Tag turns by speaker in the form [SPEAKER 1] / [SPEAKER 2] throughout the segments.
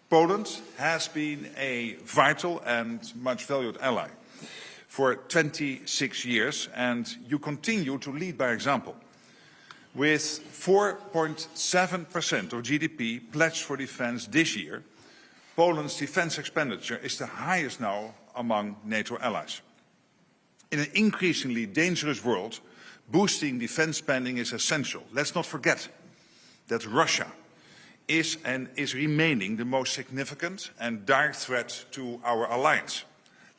[SPEAKER 1] Poland has been a vital and much valued ally for 26 years, and you continue to lead by example. With 4.7% of GDP pledged for defense this year, Poland's defense expenditure is the highest now among NATO allies. In an increasingly dangerous world, boosting defense spending is essential. Let's not forget that Russia is and is remaining the most significant and direct threat to our alliance.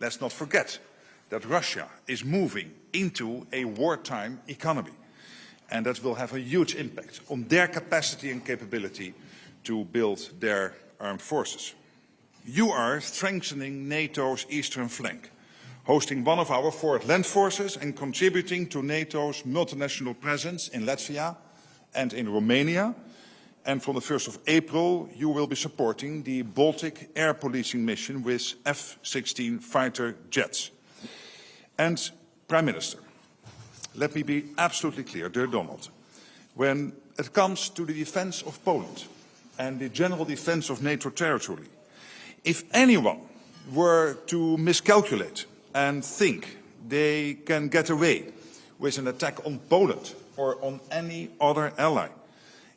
[SPEAKER 1] Let's not forget that Russia is moving into a wartime economy, and that will have a huge impact on their capacity and capability to build their armed forces. You are strengthening NATO's eastern flank, hosting one of our forward land forces and contributing to NATO's multinational presence in Latvia and in Romania. And from the 1st of April, you will be supporting the Baltic air policing mission with F-16 fighter jets. And, Prime Minister, let me be absolutely clear, dear Donald, when it comes to the defense of Poland and the general defense of NATO territory, if anyone were to miscalculate and think they can get away with an attack on Poland or on any other ally,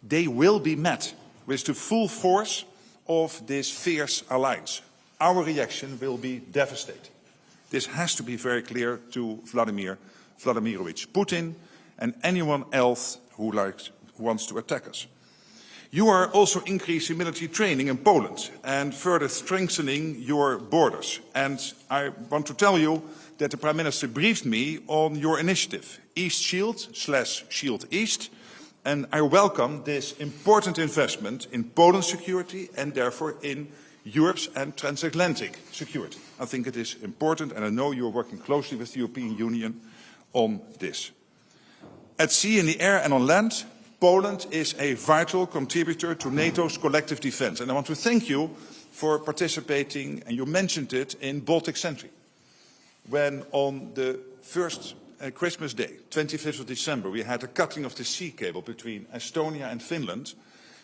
[SPEAKER 1] they will be met with the full force of this fierce alliance. Our reaction will be devastating. This has to be very clear to Vladimir Vladimirovich Putin and anyone else who wants to attack us. You are also increasing military training in Poland and further strengthening your borders. And I want to tell you that the Prime Minister briefed me on your initiative, East Shield/Shield East, and I welcome this important investment in Poland's security and therefore in Europe's and transatlantic security. I think it is important, and I know you are working closely with the European Union on this. At sea, in the air and on land, Poland is a vital contributor to NATO's collective defense. And I want to thank you for participating, and you mentioned it, in Baltic Sentry. When on the first Christmas Day, 25th of December, we had a cutting of the sea cable between Estonia and Finland,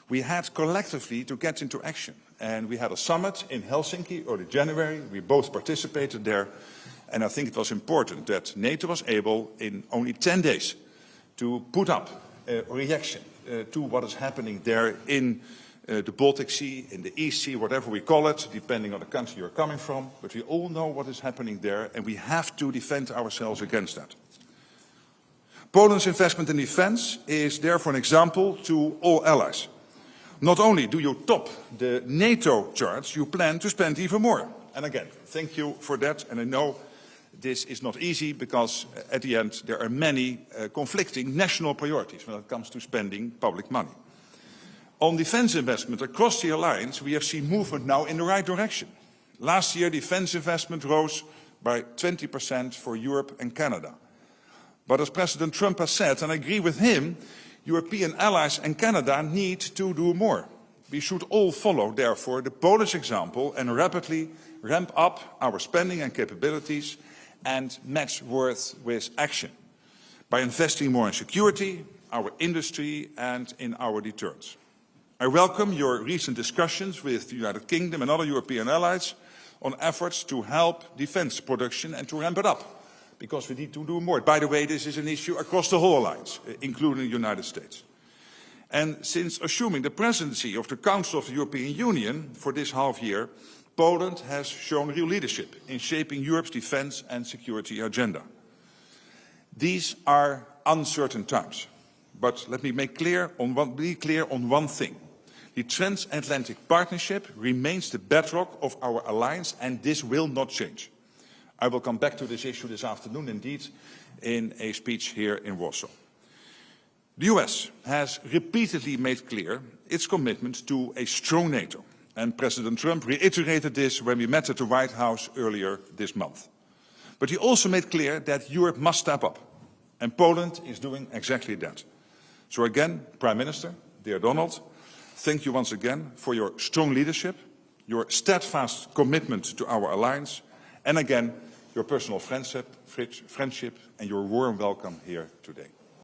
[SPEAKER 1] we had collectively to get into action. And we had a summit in Helsinki early January. We both participated there. And I think it was important that NATO was able, in only 10 days, to put up a reaction to what is happening there in the Baltic Sea, in the East Sea, whatever we call it, depending on the country you're coming from. But we all know what is happening there, and we have to defend ourselves against that. Poland's investment in defense is therefore an example to all allies. Not only do you top the NATO charts, you plan to spend even more. And again, thank you for that. And I know this is not easy because at the end there are many conflicting national priorities when it comes to spending public money. On defense investment across the alliance, we have seen movement now in the right direction. Last year, defense investment rose by 20% for Europe and Canada. But as President Trump has said, and I agree with him, European allies and Canada need to do more. We should all follow, therefore, the Polish example and rapidly ramp up our spending and capabilities and match words with action by investing more in security, our industry and in our deterrence. I welcome your recent discussions with the United Kingdom and other European allies on efforts to help defense production and to ramp it up, because we need to do more. By the way, this is an issue across the whole alliance, including the United States. And since assuming the presidency of the Council of the European Union for this half year, Poland has shown real leadership in shaping Europe's defense and security agenda. These are uncertain times, but let me be clear on one thing. The transatlantic partnership remains the bedrock of our alliance, and this will not change. I will come back to this issue this afternoon, indeed, in a speech here in Warsaw. The US has repeatedly made clear its commitment to a strong NATO, and President Trump reiterated this when we met at the White House earlier this month. But he also made clear that Europe must step up, and Poland is doing exactly that. So again, Prime Minister, dear Donald, thank you once again for your strong leadership, your steadfast commitment to our alliance, and again, your personal friendship and your warm welcome here today.